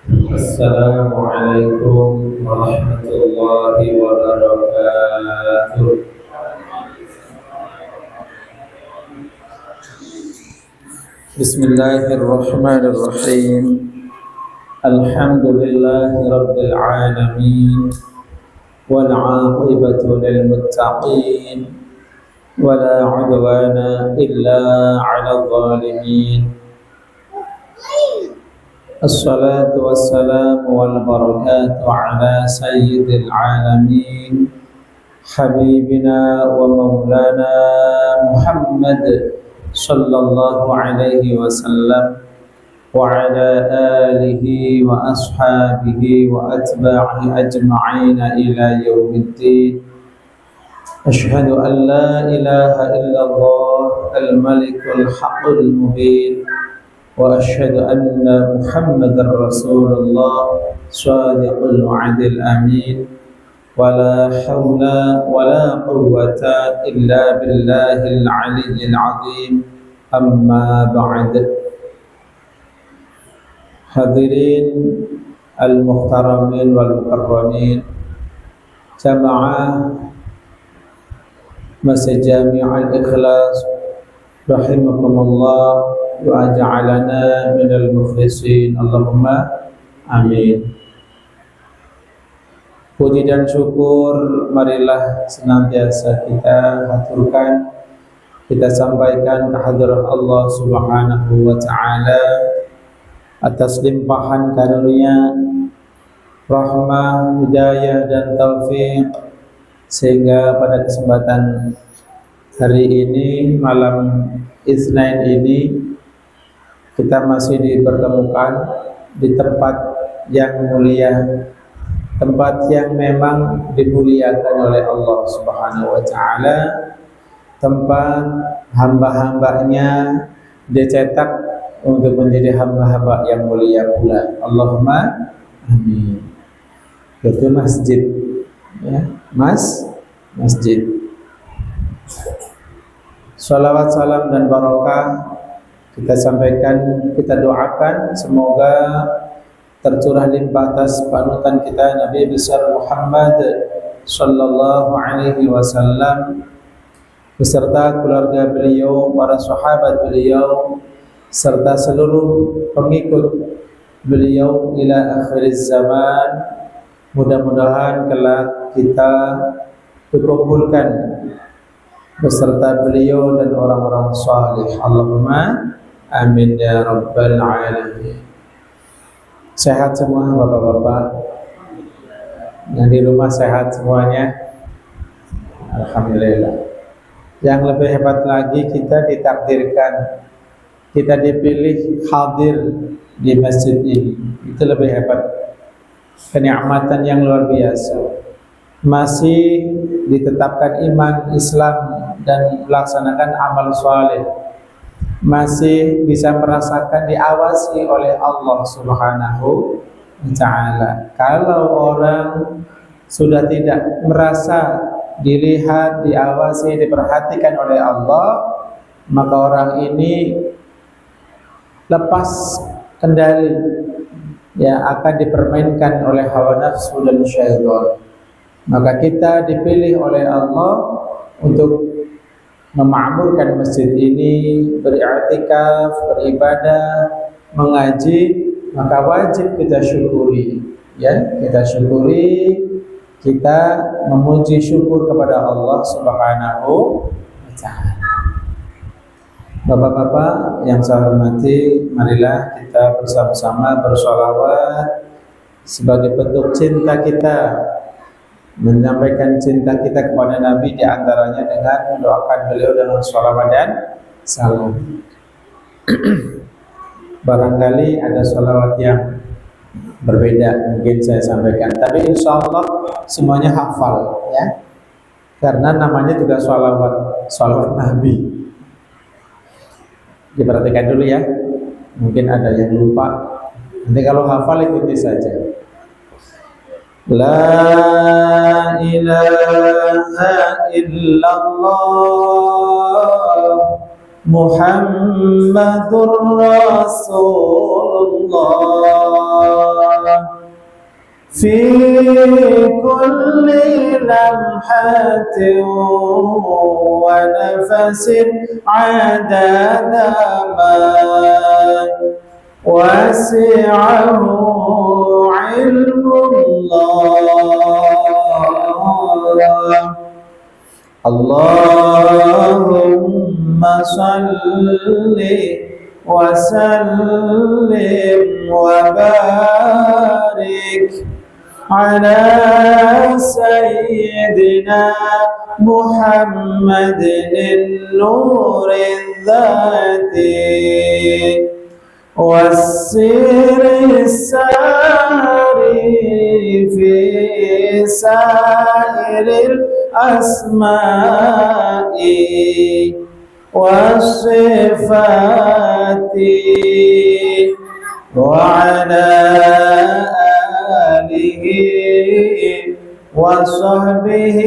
السلام عليكم ورحمة الله وبركاته. بسم الله الرحمن الرحيم. الحمد لله رب العالمين، والعاقبة للمتقين، ولا عدوان إلا على الظالمين. الصلاة والسلام والبركات على سيد العالمين حبيبنا ومولانا محمد صلى الله عليه وسلم وعلى آله وأصحابه وأتباعه أجمعين إلى يوم الدين. أشهد أن لا إله إلا الله الملك الحق المبين، وأشهد أن محمدا رسول الله صادق الوعد الأمين، ولا حول ولا قوة إلا بالله العلي العظيم. أما بعد. Hadirin al-muhtaramin wal mukarramin, jamaah Masjid Jami' Al-Ikhlas rahimakumullah wa ja'alana minal mukhlisin. Allahumma amin. Puji dan syukur marilah senantiasa kita haturkan, kita sampaikan ke hadirat Allah Subhanahu wa taala atas limpahan karunia, rahmah, hidayah dan taufik, sehingga pada kesempatan hari ini, malam Isnin ini, kita masih dipertemukan di tempat yang mulia, tempat yang memang dimuliakan oleh Allah Subhanahu wa taala, tempat hamba-hambanya dicetak untuk menjadi hamba-hamba yang mulia pula. Allahumma amin. Itu masjid, ya, masjid. Salawat, salam dan barokah kita sampaikan, kita doakan semoga tercurah limpah atas panutan kita Nabi besar Muhammad sallallahu alaihi wasallam beserta keluarga beliau, para sahabat beliau, serta seluruh pengikut beliau ila akhir zaman. Mudah-mudahan kelak kita dikumpulkan beserta beliau dan orang-orang salih. Allahumma amin ya rabbal alamin. Sehat semua bapak-bapak? Yang di rumah sehat semuanya? Alhamdulillah. Yang lebih hebat lagi, kita ditakdirkan, kita dipilih hadir di masjid ini. Itu lebih hebat. Kenikmatan yang luar biasa. Masih ditetapkan iman Islam dan melaksanakan amal saleh. Masih bisa merasakan diawasi oleh Allah Subhanahu wa taala. Kalau orang sudah tidak merasa dilihat, diawasi, diperhatikan oleh Allah, maka orang ini lepas kendali, ya, akan dipermainkan oleh hawa nafsu dan syaitan. Maka kita dipilih oleh Allah untuk memakmurkan masjid ini, beriktikaf, beribadah, mengaji, maka wajib kita syukuri, ya, kita syukuri, kita memuji syukur kepada Allah Subhanahu wa taala. Bapak-bapak yang saya hormati, marilah kita bersama-sama bersolawat sebagai bentuk cinta kita, menyampaikan cinta kita kepada Nabi, di antaranya dengan mendoakan beliau dengan sholawat dan salam. Barangkali ada sholawat yang berbeda mungkin saya sampaikan, tapi insya Allah semuanya hafal, ya, karena namanya juga sholawat Nabi. Diperhatikan dulu ya, mungkin ada yang lupa, nanti kalau hafal ikuti saja. La ilaha illallah Muhammadur Rasulullah في كل لمحة ونفس عدد ما وسعه علم الله. اللهم صل وسلم وبارك على سيدنا محمد النور الذاتي والسر الساري في سائر الأسماء والصفات وعلى آله وصحبه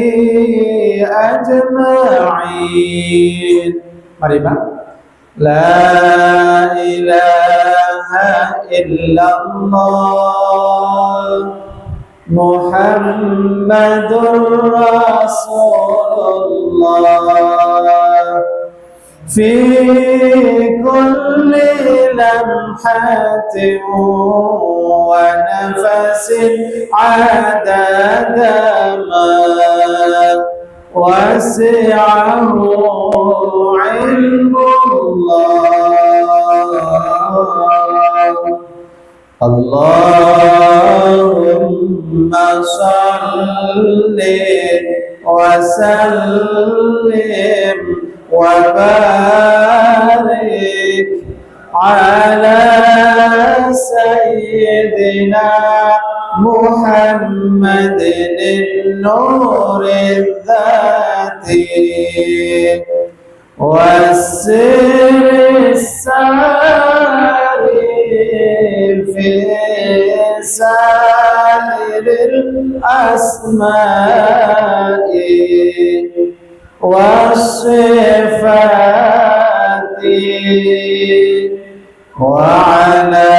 أجمعين. Mari Pak. La ilaha illallah Muhammadur Rasulullah fi kulli lamhatin wa nafasin adada ma wasi'ahu ilmullah. Allahumma salli wa sallim wa barik ala sayyidina Muhammadin an-nur al-dhati was-sir as-sari fi sa'ir al-asma'i was-sifati wa ala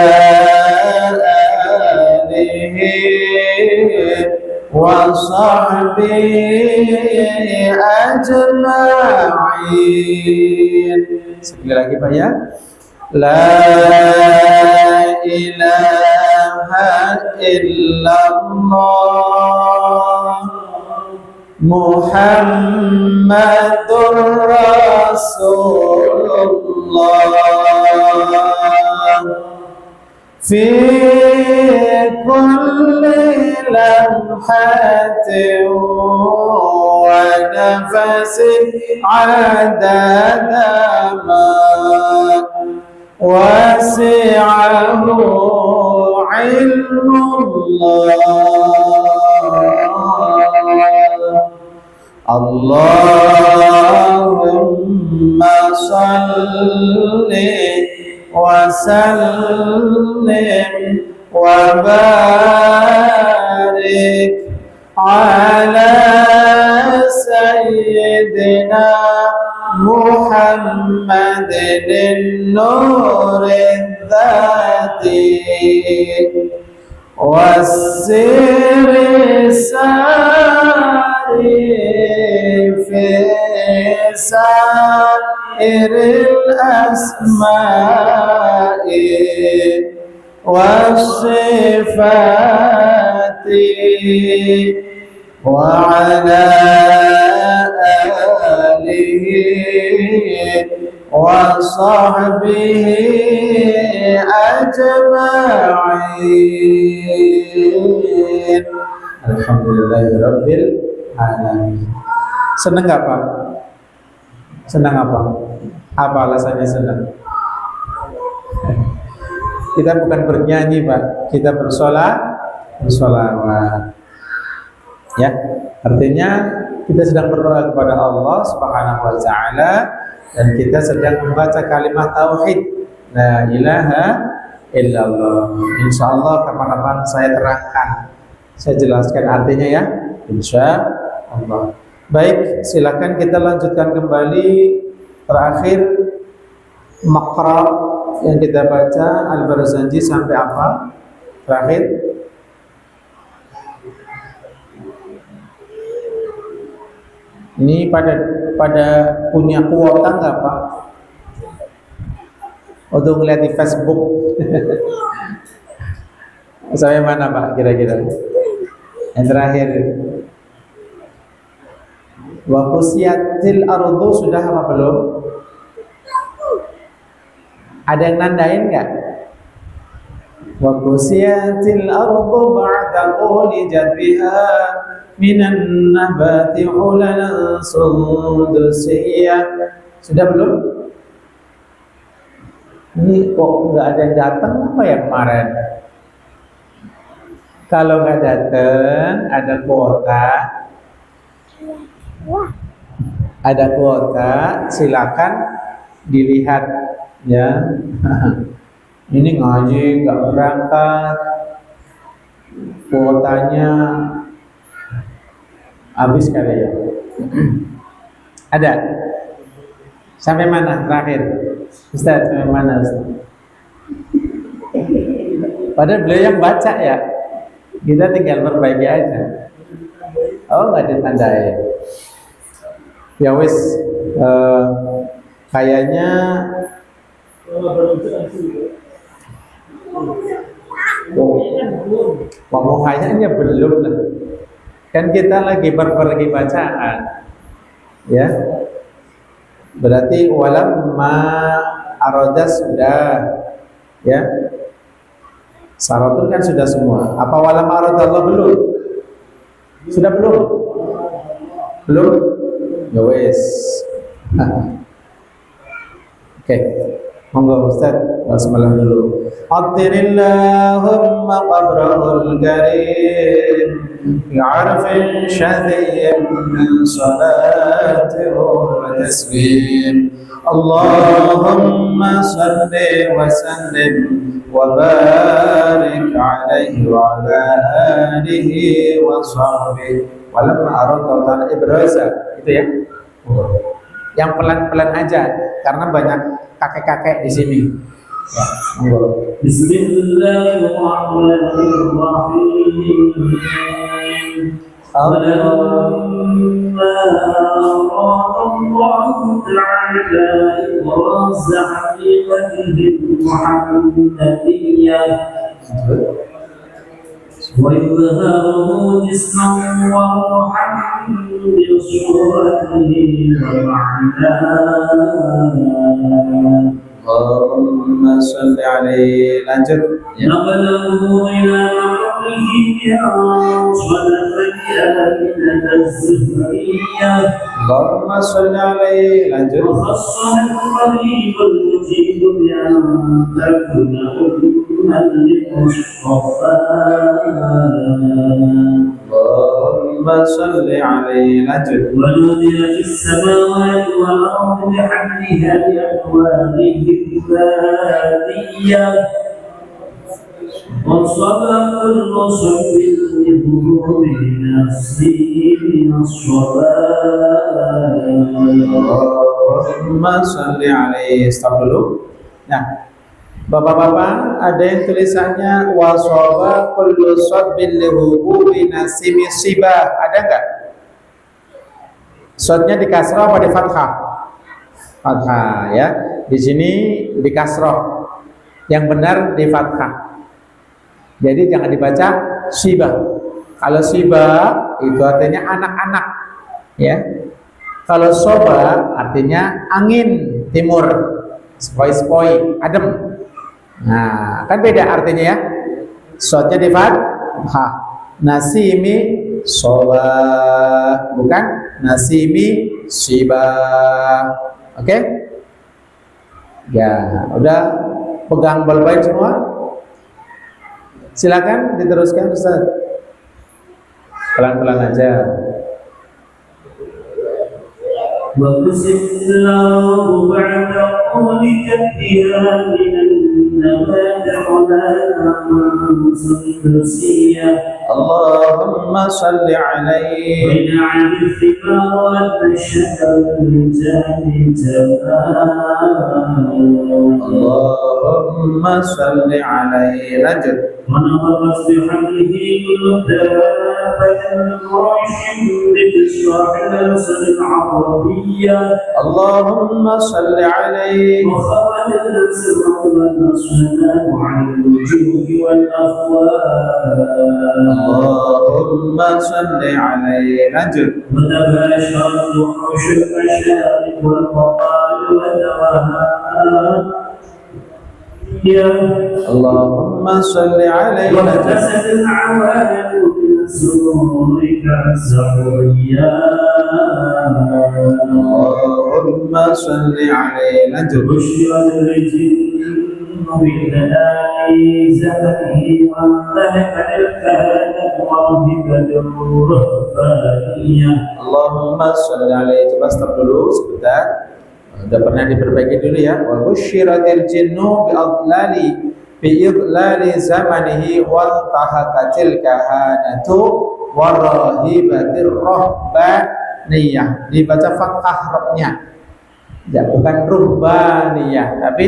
wa sahbihi ajma'in. Sekali lagi Pak ya. La ilaha illallah Muhammadur Rasulullah fi kulli lamhatin wa nafasin adada ma wasi'ahu ilmullah. Allahumma salli wa sallim wa barik ala sayyidina Muhammadin an-nur al-dhati was-sir as-sari fi sa'ir al-asma'i was-sifati wa ala wa sahbihi ajma'in. Alhamdulillahirabbil alamin. Senang nggak Pak? Senang apa? Apa alasannya senang? Kita bukan bernyanyi Pak, kita bersolawat. Ya, artinya kita sedang berdoa kepada Allah Subhanahu wa taala dan kita sedang membaca kalimat tauhid la ilaha illallah. Insyaallah kapan-kapan saya terangkan, saya jelaskan artinya ya, insyaallah. Baik, silakan kita lanjutkan kembali terakhir Maqra yang kita baca Al-Barzanji sampai apa? Terakhir Ini pada punya kuota nggak Pak? Untuk ngeliat di Facebook. Sampai mana Pak kira-kira? Yang terakhir. Wa qusiyatil ardu sudah apa belum? Ada yang nandain nggak? Wa qusiyatil ardu ba'da quli jadbiha minan nabati ulalan sudusiyah. Sudah belum? Ini kok nggak ada yang datang apa ya kemarin? Kalau nggak datang, ada kuota, silakan dilihat ya. Ini ngaji nggak berangkat, kuotanya habis kali ya. Ada? Sampai mana terakhir? Ustaz, sampai mana Ustaz? Padahal beliau yang baca ya. Kita tinggal perbaiki aja. Oh, nggak ditandai. Ya wis, kayaknya ngomong kayaknya belum lah. Kan kita lagi perbaiki bacaan, ya. Berarti walam ma aroda sudah, ya. Syaratun kan sudah semua. Apa walam aroda Allah belum? Sudah belum? Belum? Ya wes. Oke. Monggo Ustaz, basmalah dulu. Attirillahumma qabrahul karim bi'arfin syadhiyyin min salatin wa tasbih. Allahumma salli wa sallim wa barik alaihi wa ala alihi wa sahbihi. Walamma aradta ta'ala ibraza. Itu ya. Yang pelan-pelan aja karena banyak kakek-kakek di sini. Ya, monggo. Bismillahirrahmanirrahim. وَيُظْهَرُهُ جِسْمًا وَرُوحًا بِصُورَتِهِ وَمَعْنَاهُ. Allahumma salli alaihi. Lanjut. Naqalahu ila maqamihi Allahumma salli alaihi. Lanjut. Allahumma salli alaihi. Lanjut. Wa nudiya fis samawati wal ardi bihamdihi bi aqwalihi الذاتية وصدق الرسل بالظهور نفسه من الصفاء. اللهم صل عليه. Stop dulu. Nah, Bapak-bapak, ada yang tulisannya wasaba kullu sabil lihububi nasimi sibah. Ada enggak? Shadnya di kasrah apa di fathah? Fathah ya. Di sini di kasrah. Yang benar di fathah. Jadi jangan dibaca sibah. Kalau sibah itu artinya anak-anak, ya. Kalau soba artinya angin timur, sepoi-sepoi, adem. Nah, kan beda artinya ya. Shadnya di fathah. Nasimi soba, bukan nasimi sibah. Oke? Ya, udah pegang baik semua. Silakan diteruskan Ustaz. Pelan-pelan aja. Wakusillahu ba'da qawlika biha minan nabati qulanan sudusiyah. Allahumma salli alaihi. Mina'al istiqawat syakal jani jama'a. Allahumma salli alaihi. Lanjut. Wa naqas bihamdihi kullu اللهم صل عليه اللهم صل عليه lanjut اللهم صل عليه وابتسم العوالم من سرورك الزهريا اللهم صل عليه lanjut بشرت الجن بالآل زمنه وانتهك الكهنة وهبة الرهبانية اللهم صل عليه. Coba stop dulu sebentar. Udah pernah diperbaiki dulu ya. Wa busyiratil jinnu bi idlali zamanihi wa tahakatil kahanatu wa rahibatir rahbaniyah. Dibaca fathah ra-nya. Ya, bukan ruhbaniyah, tapi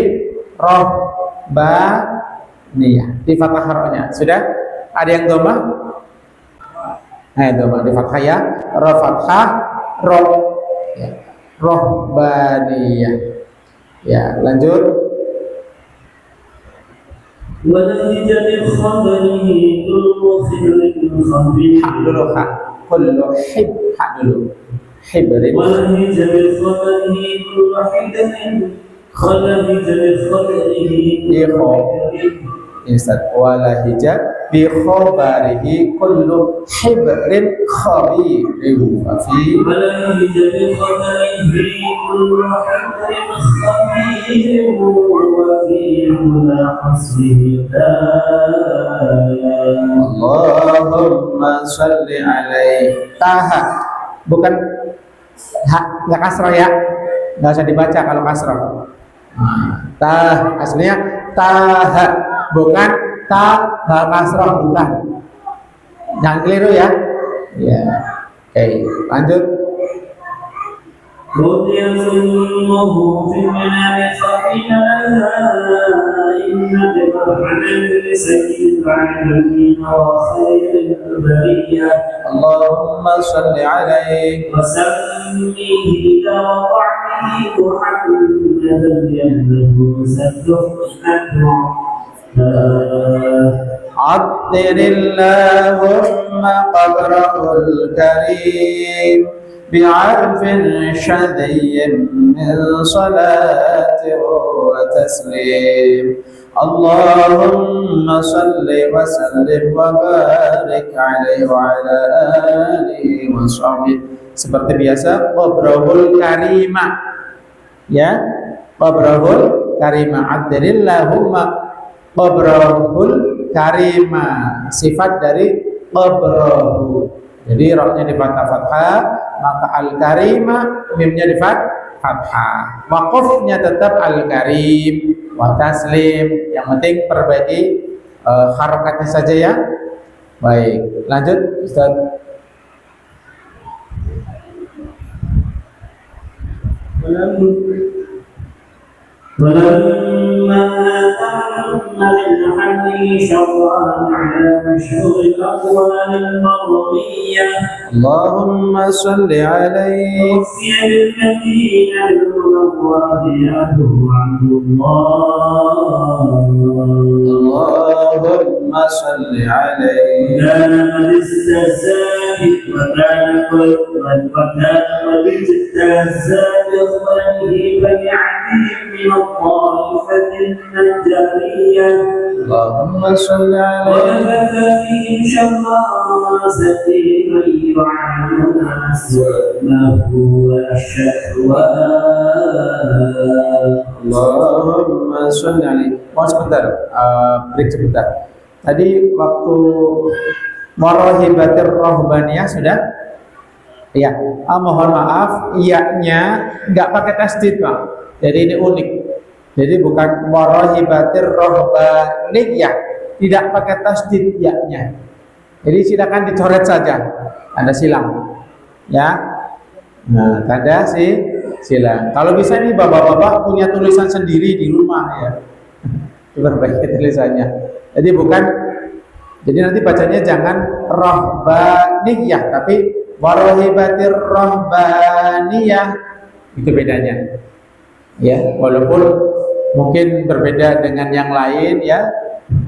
rahbaniyah. Di fathah ra-nya. Sudah? Ada yang domah? Domah di fathah ya. Ra fathah ra. Ya. Rahbaniyah. Ya, lanjut. ولهجة خبره كل خبر خبير Hak dulu hak. Kullu hak dulu. Hibrin. ولهجة خبره كل حبر خلهجة خبره Ustaz, wala hijab bi khabarihi kullu hibrin khabirin fi wala hijab bi khabarihi kullu hibrin khabirin wa fi hasbihi Allahumma salli alaihi. Taha bukan hak, nggak kasrah ya, nggak usah dibaca kalau kasrah. Tah aslinya taha, bukan ta kasrah, bukan. Jangan keliru ya. Ya. Oke, lanjut. Budiyallahu fi manami khafina inna bi'ahadin sayyidil alamin wa khairil bariyah. Allahumma salli alaihi wa sallihi ila wa'dihi Muhammadan yahdahu sadduhu عطر اللهم قبره الكريم بعرف شذي من صلاة وتسليم اللهم صل وسلم وبارك عليه وعلى آله وصحبه. Seperti biasa, qabrahul karimah ya, qabrahul karimah. Adrillahumma qabrahul karimah, sifat dari qabrahu. Jadi rohnya di fathah, maka al-karimah mimnya di fathah. Waqafnya tetap al-karim wa taslim. Yang penting perbaiki harakatnya saja ya. Baik, lanjut Ustaz. ولما تم للحمل شرعا على مشهور الأقوال المرضية اللهم صل عليه وفي المدينة المنورة يده عبد الله اللهم صل عليه كان قد استهزأ وكان قد استهزأ بإخوانه بني عدي من الطائفة النجارية اللهم صل عليه ولبث فيهم شماسة من يعلم أسمه والشهوة اللهم صل عليه. Mau sebentar, break sebentar. Tadi waktu Warahibatir Rahbaniyah sudah? Iya. Mohon maaf, iyanya nggak pakai tasdid Pak. Jadi ini unik. Jadi bukan Warahibatir Rahbaniyah, tidak pakai tasdid iyanya. Jadi silakan dicoret saja, tanda silang. Ya. Nah, tanda silang. Kalau bisa nih bapak-bapak punya tulisan sendiri di rumah ya. Diperbaiki tulisannya. Jadi bukan Jadi nanti bacanya jangan rohbaniyah, tapi warohibatir rohbaniyah. Itu bedanya. Ya, walaupun mungkin berbeda dengan yang lain ya.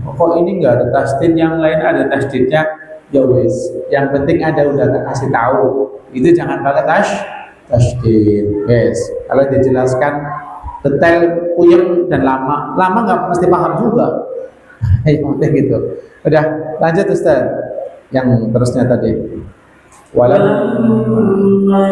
Kok ini enggak ada tasdid, yang lain ada tasdidnya. Ya wes, yang penting ada udah kasih tahu. Itu jangan pakai tasdid. Yes. Kalau dijelaskan detail puyeng dan lama nggak mesti paham juga. Yang penting gitu. Udah, lanjut Ustaz. Yang terusnya tadi. ولما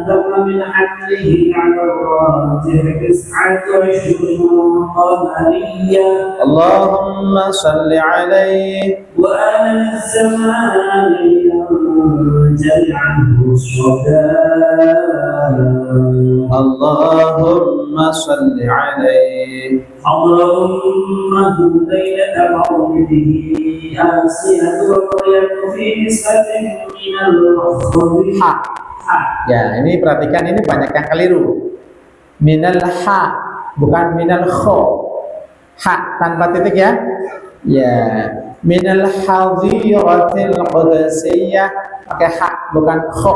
تم من حمله على الراجح 29 قمرية اللهم صل عليه وآل الزمان ينجل عنه الصدى اللهم صل عليه حضر أمه ليلة مولده آسية ومريم في نسبة من الخبر Ya, ini perhatikan, ini banyak yang keliru. Minal ha, bukan minal kho. Ha tanpa titik ya. Ya, minal hadhiratil qudsiyah pakai ha bukan kho.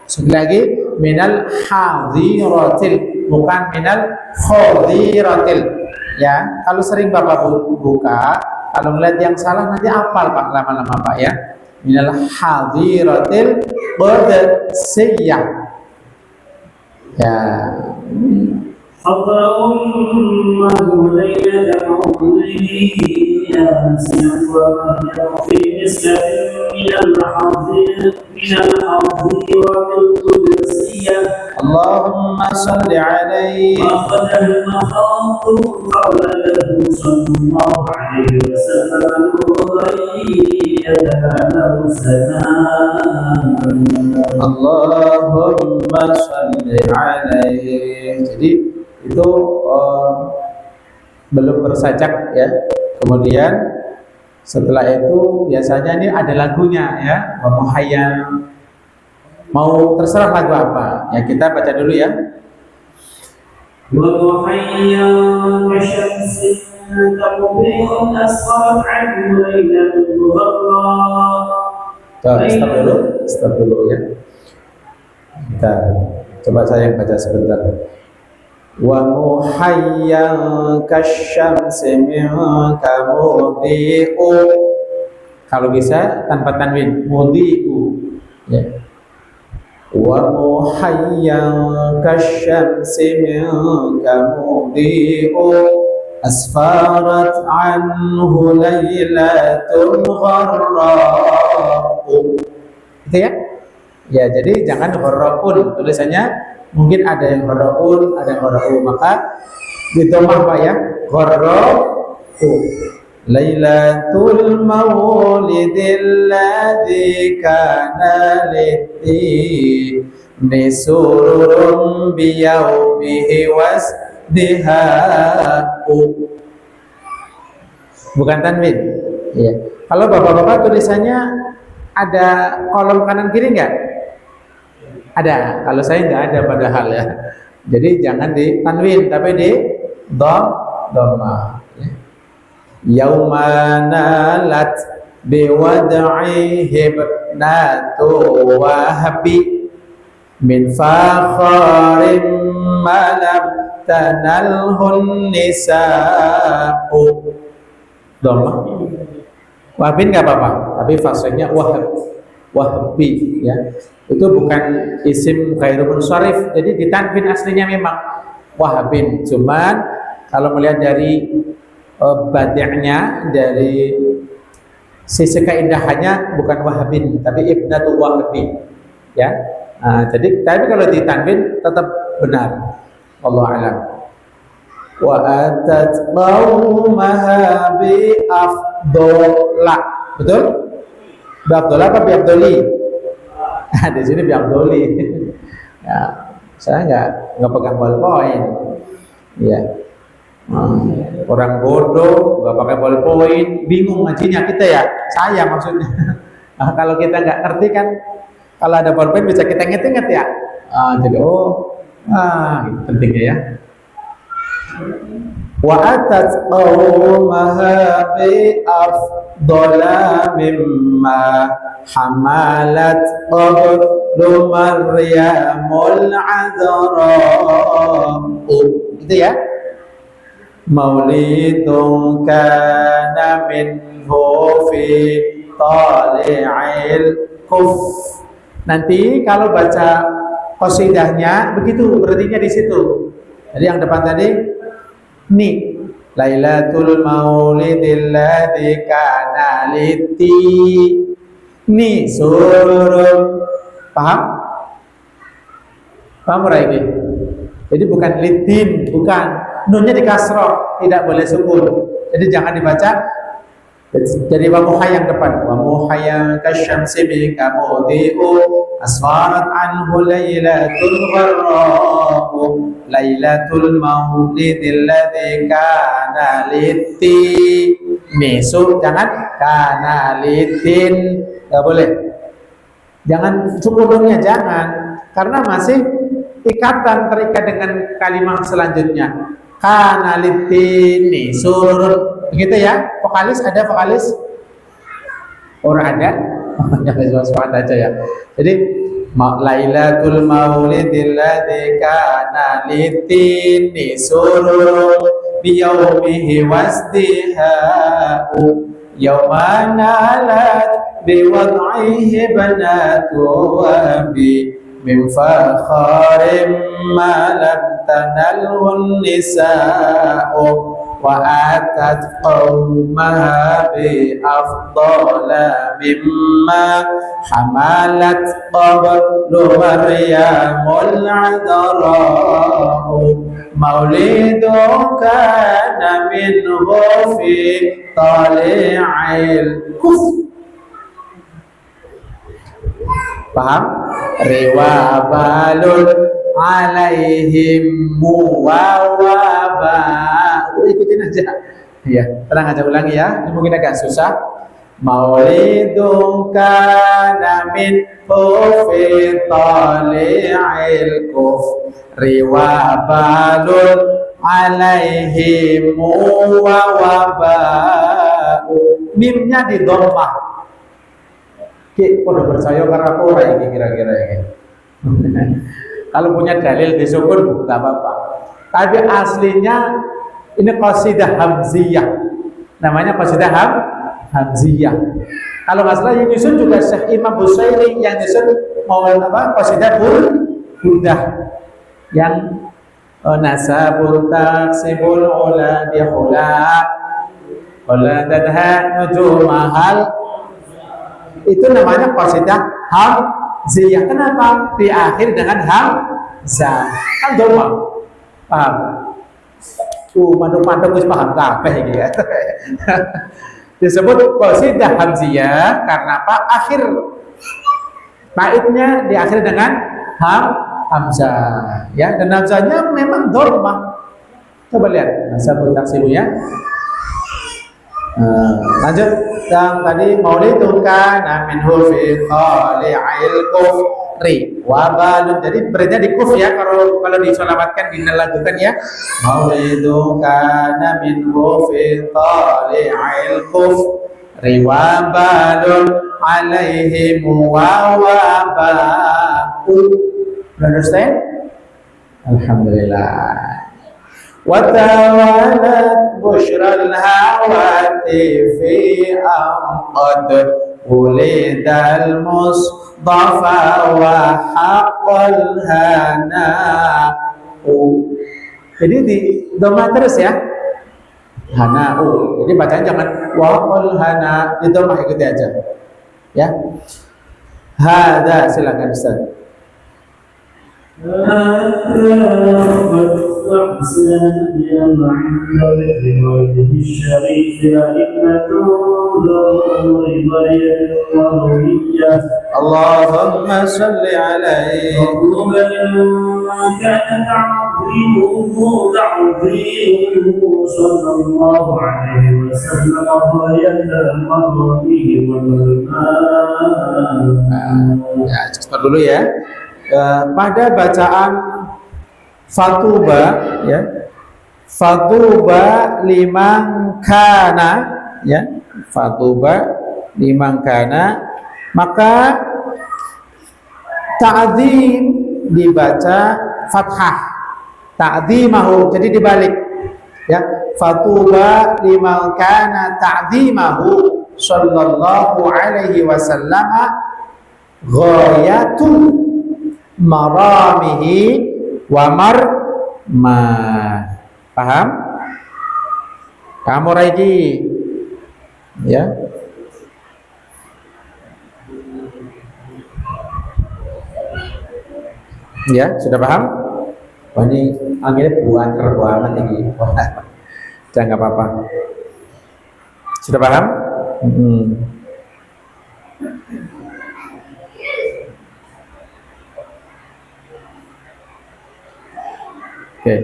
Sekali lagi, minal hadhiratil bukan minal khadhiratil. Ya, kalau sering Bapak buka, kalau melihat yang salah nanti hafal Pak lama-lama Pak ya. Minal hadhiratil qudsiyah. Ya. حضر أمه ليلة مولده آسية ومريم في نسبة من الحظيرة القدسية اللهم صل عليه وأخذ المخاض قال له صلى الله عليه وسلم Allahumma sholli alaihi. Jadi itu belum bersajak ya. Kemudian setelah itu biasanya ini ada lagunya ya. Muhayyan. Mau terserah lagu apa? Ya kita baca dulu ya. وضحيا وشمس تمضي أسفرت عنه ليلة الغراء. Stop dulu ya. Kita coba saya baca sebentar. Wa muhayyan kasyamsi minka mudhi'u. Kalau bisa tanpa tanwin, mudhi'u. Ya. Wa muhayyan kasyamsi minka mudhi'u asfarat anhu laylatul gharra'u. Itu ya? Ya, jadi jangan gharra'un, tulisannya mungkin ada yang gharra'un, ada yang gharra'u, maka didomah Pak ya, gharra'u. Lailatul maulidil ladzi kana liti nisurun biyaumihi wasdiha'u. Bukan tanwin. Ya. Kalau bapak-bapak tulisannya ada kolom kanan kiri enggak? Ada. Kalau saya enggak ada padahal ya. Jadi jangan di tanwin tapi di dhamma. Yauma nalat biwad'i hibnatu wahbi min fakharin malam tanalhun nisa'u. Dhamma. Wahbin nggak apa-apa, tapi fasenya wahbi ya. Itu bukan isim ghairu munsharif, jadi ditanwin aslinya memang wahbin. Cuman kalau melihat dari badi'nya, dari sisi keindahannya bukan wahbin, tapi ibnatu wahbi ya. Nah, jadi tapi kalau ditanwin tetap benar. Wallahu a'lam. Wa atat qaumaha bi afdola. Betul? Bi afdola apa bi afdoli? Di sini bi afdoli. Ya, saya nggak pegang ballpoint. Ya. Orang bodoh nggak pakai ballpoint, bingung ngajinya kita ya. Saya maksudnya. Nah, kalau kita nggak ngerti kan, kalau ada ballpoint bisa kita inget-inget ya. Jadi itu pentingnya ya. Wa atat qaumaha bi mimma hamalat qablu Maryamul adra. Gitu ya. Maulidun kana minhu fi tali'il kuf. Nanti kalau baca qasidahnya begitu berartinya di situ. Jadi yang depan tadi ni Lailatul Maulidil ladzi kana liti ni sururun. Paham? Paham ini? Jadi bukan litin, bukan. Nunnya di kasroh, tidak boleh sukun. Jadi jangan dibaca. Jadi wa muhayyang depan. Wa muhayyang kasyamsi bika mudi'u asfarat anhu laylatul gharra'u Lailatul Maulidil ladzi kana liti Misu, jangan kana litin. Gak boleh. Jangan sukunnya, jangan. Karena masih ikatan terikat dengan kalimat selanjutnya. Kana litini surur. Begitu ya. Vokalis ada vokalis? Orang ada? Ya semangat aja ya. Jadi Lailatul Maulidil ladzi kana litini surur biyaumihi wasdiha'u yawma nalat biwad'ihi banatu wabi min fakharin ma lam tanalhu nisa'u wa atat qawmaha bi afdala mimma hamalat qablu Maryamul adra'u maulidu kana minhu fi tali'il kuf. Paham? Riwabalun alaihim muwawaba. Ikutin aja. Ya, tenang aja, ulangi ya. Ini mungkin agak susah. Maulidun kana min fi tali'il kuf. Riwabalun alaihim muwawaba. Mimnya di dhammah. Udah percaya karena apa ini kira-kira ini. Kalau punya dalil disukun nggak apa-apa. Tapi aslinya ini qasidah hamziyah. Namanya qasidah hamziyah. Kalau nggak salah yang nyusun juga Syekh Imam Busairi yang nyusun mau apa? Qasidah burdah yang nasabul taksibul ula dihula ula dadha nujumahal. Itu namanya qasidah hamziyah. Kenapa? Diakhiri dengan hamzah. Kan dhamma. Paham? Mantuk-mantuk wis paham kabeh iki ya. Disebut qasidah hamziyah karena apa? Akhir baitnya diakhiri dengan hamzah. Ya, dan hamzahnya memang dhamma. Coba lihat nasabul taksibunya. Lanjut yang tadi maulidun kana minhu fi tali'il kufri wa balun. Jadi beritanya di kuf ya, kalau diselamatkan dinalagukan ya. Maulidun kana minhu fi tali'il kufri wa balun alaihim wa waba'u. Understand? Alhamdulillah. وتوالت بشرى الهواتف أنقد ولد المصطفى وحق الهناء. Jadi di dhamma terus ya. Hana'u. Jadi bacaan jangan waqul hana, di dhamma ikuti aja. Ya. Hada, silakan Ustaz. أحسن عند وجه الشريف أئمة ذو رضايا اللهم صل عليه كان تعظيمه صلى الله عليه وسلم غاية مرضه والماء. Ya, cepat dulu ya. Pada bacaan fatuba ya, fatuba liman kana ya, Fatuba liman kana, maka ta'zim dibaca fathah, ta'zimahu jadi dibalik ya. Fatuba liman kana ta'zimahu sallallahu alaihi wasallam ghayatu maramihi wa marma. Paham? Kamu Raiji ya? Ya, sudah paham? Wah, ini anginnya buanter banget ini. Jangan, nggak apa-apa. Sudah paham? Oke.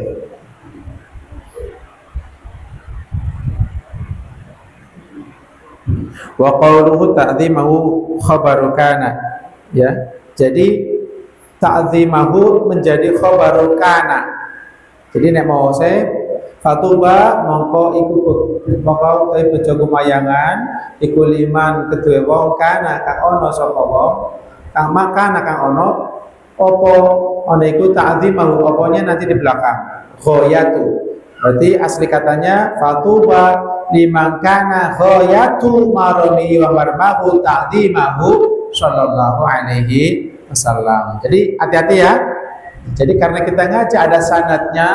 Wa qawluhu ta'zimahu khabaru kana, ya. Jadi ta'zimahu menjadi khabaru kana. Jadi nek mau saya fatuba mongko iku mongko bojo kumayangan iku liman kedue wong kana kang ana sapa wong kang makana kang ana apa ana iku ta'zimahu apanya nanti di belakang ghayatu. Berarti asli katanya fatuba liman kana ghayatu marami wa marmahu ta'zimahu sallallahu alaihi wasallam. Jadi hati-hati ya. Jadi karena kita ngaji ada sanadnya,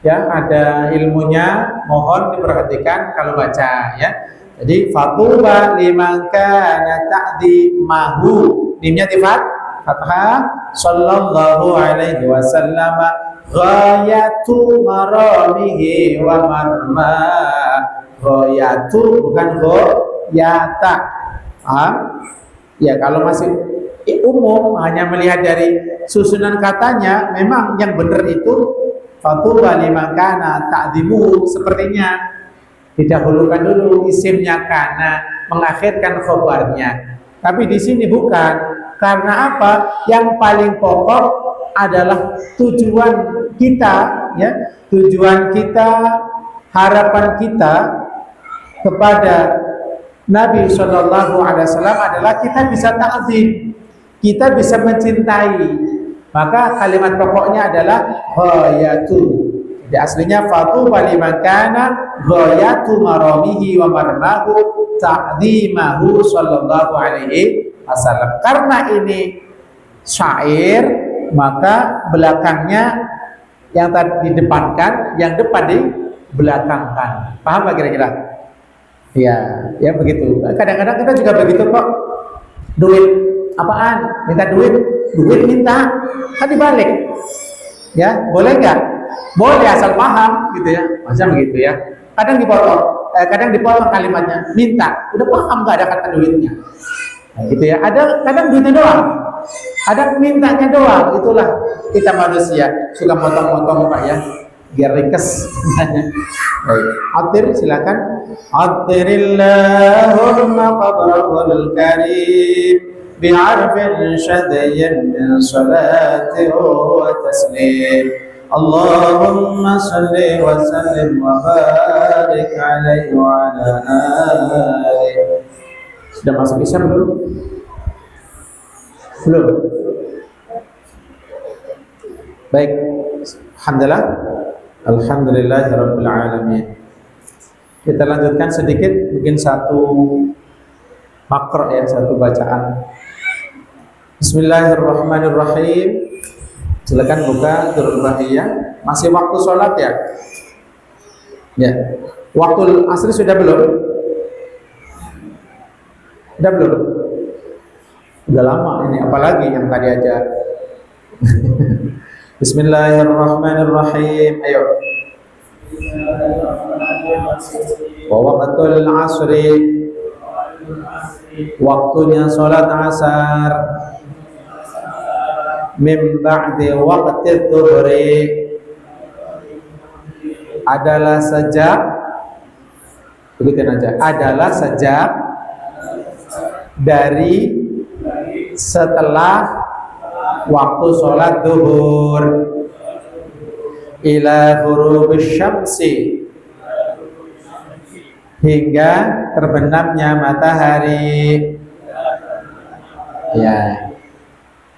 ya ada ilmunya, mohon diperhatikan kalau baca ya. Jadi fatuba liman kana ta'zimahu, mimnya di fathah, sallallahu alaihi wasallam ghayatu maramihi wa marma. Ghayatu bukan ghayata. Ya kalau masih umum hanya melihat dari susunan katanya, memang yang benar itu fatuba liman kana ta'dzimu, sepertinya didahulukan dulu isimnya kana, mengakhirkan khobarnya. Tapi di sini bukan. Karena apa? Yang paling pokok adalah tujuan kita, ya. Tujuan kita, harapan kita kepada Nabi Shallallahu Alaihi Wasallam adalah kita bisa ta'zim, kita bisa mencintai. Maka kalimat pokoknya adalah ghayatu. Jadi aslinya fatuba liman kana ghayatu maramihi wa marmahu ta'zimahu sallallahu alaihi wasallam. Karena ini syair, maka belakangnya yang tadi didepankan, yang depan dibelakangkan. Paham gak kira-kira? Ya, ya begitu. Kadang-kadang kita juga begitu kok. Duit apaan? Minta duit, duit minta, kan dibalik. Ya, boleh nggak? Boleh asal paham, gitu ya. Macam begitu ya. Kadang dipotong kalimatnya. Minta, udah paham nggak ada kata duitnya? Nah, gitu ya. Ada kadang duitnya doang, ada mintanya doang. Itulah kita manusia, suka potong-potong Pak ya, biar ringkes. Baik, atir silakan. Atirillahumma qabrahul karim bi'arfin syadayyin min salati wa taslim. Allahumma salli wa sallim wa barik alaihi wa ala alihi. Sudah masuk isya belum? Belum. Baik, alhamdulillah. Alhamdulillahirabbil alamin. Kita lanjutkan sedikit, mungkin satu makro ya, satu bacaan. Bismillahirrahmanirrahim. Silakan buka Durrul Bahiyah. Masih waktu sholat ya? Ya. Waktu asri sudah belum? Sudah belum? Udah lama ini, apalagi yang tadi aja. Bismillahirrahmanirrahim. Ayo. Wa waqtul asri, waktunya sholat asar, min ba'di waqti dhuhri, adalah sejak, ikutin aja, adalah sejak dari setelah waktu sholat duhur, ila ghurubis syamsi, hingga terbenamnya matahari. Ya.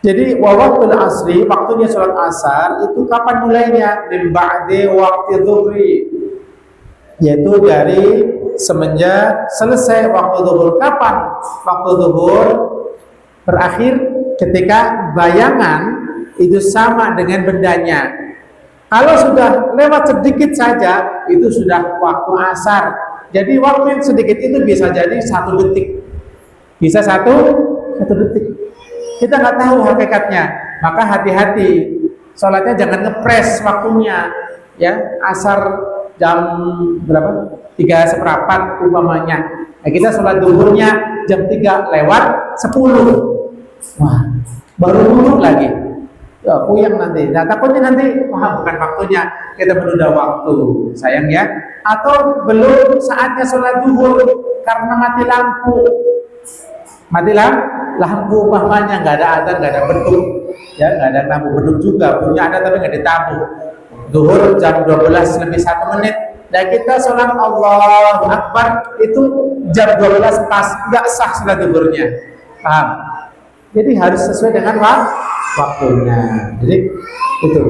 Jadi waktu asri, waktunya sholat asar itu kapan mulainya? Min ba'di waqti dhuhri, yaitu dari semenjak selesai waktu zuhur. Kapan waktu zuhur berakhir? Ketika bayangan itu sama dengan bendanya. Kalau sudah lewat sedikit saja, itu sudah waktu asar. Jadi waktu yang sedikit itu bisa jadi 1 detik, bisa satu detik. Kita nggak tahu hakikatnya, maka hati-hati. Sholatnya jangan ngepres waktunya, ya. Asar jam berapa? 3:15 umpamanya. Nah, kita sholat zuhurnya jam 3:10. Wah, baru duduk lagi. Ya, puyeng nanti. Nah, takutnya nanti, wah, bukan waktunya, kita menunda waktu. Sayang ya. Atau belum saatnya sholat zuhur karena mati lampu. Mati lampu umpamanya, nggak ada adzan, nggak ada beduk, ya, nggak ada tamu beduk juga, punya ada tapi nggak ditamu. Zuhur jam 12 lebih 1 menit, dan kita sholat Allahu Akbar itu jam 12 pas, nggak sah sholat zuhurnya. Paham? Jadi harus sesuai dengan waktunya. Jadi itu.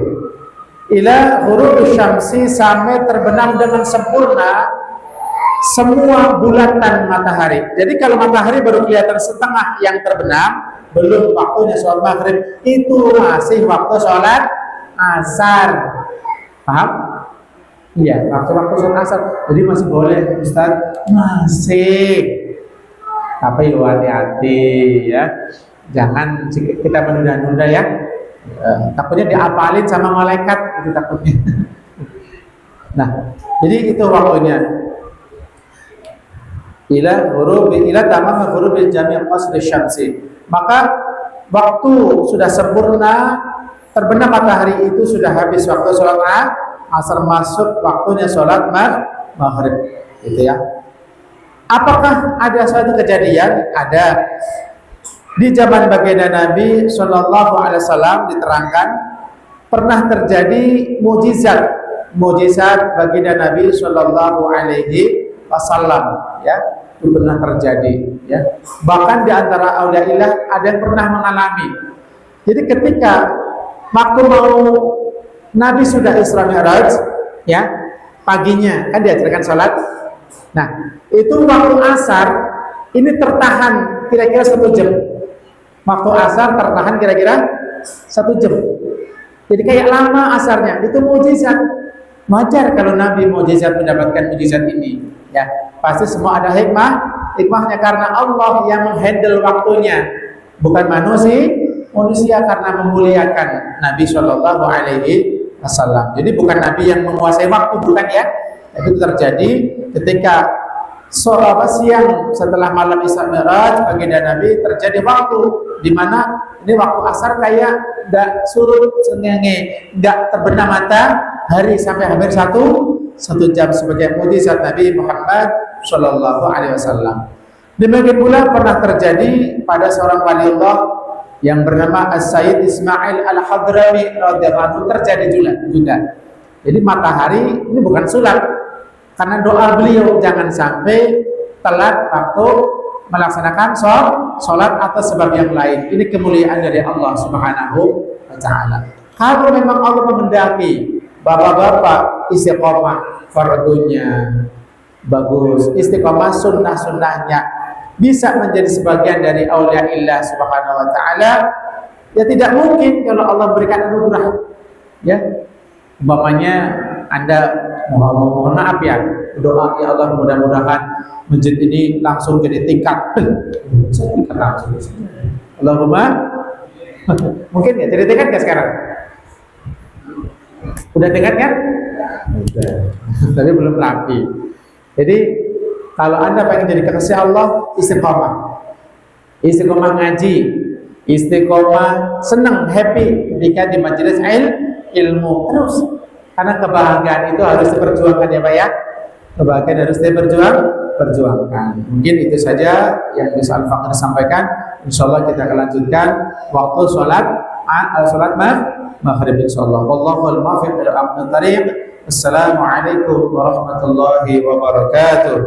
Ila ghurubus syamsi, sampai terbenam dengan sempurna semua bulatan matahari. Jadi kalau matahari baru kelihatan setengah yang terbenam, belum waktunya sholat maghrib, itu masih waktu sholat asar. Paham? Iya, waktu sholat asar. Jadi masih boleh, Ustaz. Masih. Tapi hati-hati ya. Jangan kita menunda-nunda ya. Takutnya diapalin sama malaikat, itu takutnya. Nah, jadi itu waktunya. Ila tamam ghurubi jami' qasri syamsi. Maka waktu sudah sempurna terbenam matahari itu sudah habis waktu sholat asar, masuk waktunya sholat maghrib, gitu ya. Apakah ada suatu kejadian? Ada. Di zaman baginda Nabi Shallallahu Alaihi Wasallam diterangkan pernah terjadi mujizat baginda Nabi Shallallahu Alaihi Wasallam, ya, itu pernah terjadi, ya. Bahkan di antara auliaillah ada yang pernah mengalami. Jadi ketika waktu mau Nabi sudah Isra Mi'raj, ya, paginya kan diajarkan sholat. Nah, itu waktu asar ini tertahan kira-kira 1 jam. Waktu asar tertahan kira-kira 1 jam. Jadi kayak lama asarnya. Itu mujizat. Wajar kalau Nabi mujizat mendapatkan mujizat ini. Ya, pasti semua ada hikmahnya karena Allah yang menghandle waktunya, bukan manusia karena memuliakan Nabi Shallallahu Alaihi Wasallam. Jadi bukan Nabi yang menguasai waktu, bukan ya. Itu terjadi ketika siang setelah malam Isra Mi'raj, baginda Nabi terjadi waktu di mana ini waktu asar kayak enggak surut sengenge, enggak terbenam matahari sampai hampir satu jam sebagai mujizat Nabi Muhammad Shallallahu Alaihi Wasallam. Demikian pula pernah terjadi pada seorang waliullah yang bernama As-Sayyid Ismail Al-Hadrami radhiyallahu anhu, terjadi juga. Jadi matahari ini bukan sulap. Karena doa beliau jangan sampai telat waktu melaksanakan sholat atau sebab yang lain. Ini kemuliaan dari Allah Subhanahu wa Ta'ala. Kalau memang Allah menghendaki bapak-bapak istiqomah fardunya bagus, istiqomah sunnah-sunnahnya, bisa menjadi sebagian dari auliaillah Subhanahu wa Ta'ala, ya tidak mungkin kalau Allah berikan anugerah, ya. Umpamanya Anda mohon maaf ya, doa ya Allah mudah-mudahan masjid ini langsung jadi tingkat langsung. Allahumma mungkin ya jadi tingkat nggak sekarang? Udah tingkat kan? Udah. Tapi belum rapi. Jadi kalau Anda pengen jadi kekasih Allah, istiqomah ngaji, istiqomah senang, happy ketika di majelis ilmu terus. Karena kebahagiaan itu harus diperjuangkan ya Pak ya. Kebahagiaan harus diperjuangkan. Mungkin itu saja yang bisa Al-Faqir sampaikan. Insyaallah kita akan lanjutkan waktu sholat maghrib insyaallah. Wallahul muwaffiq ila aqwamit thariq. Assalamualaikum warahmatullahi wabarakatuh.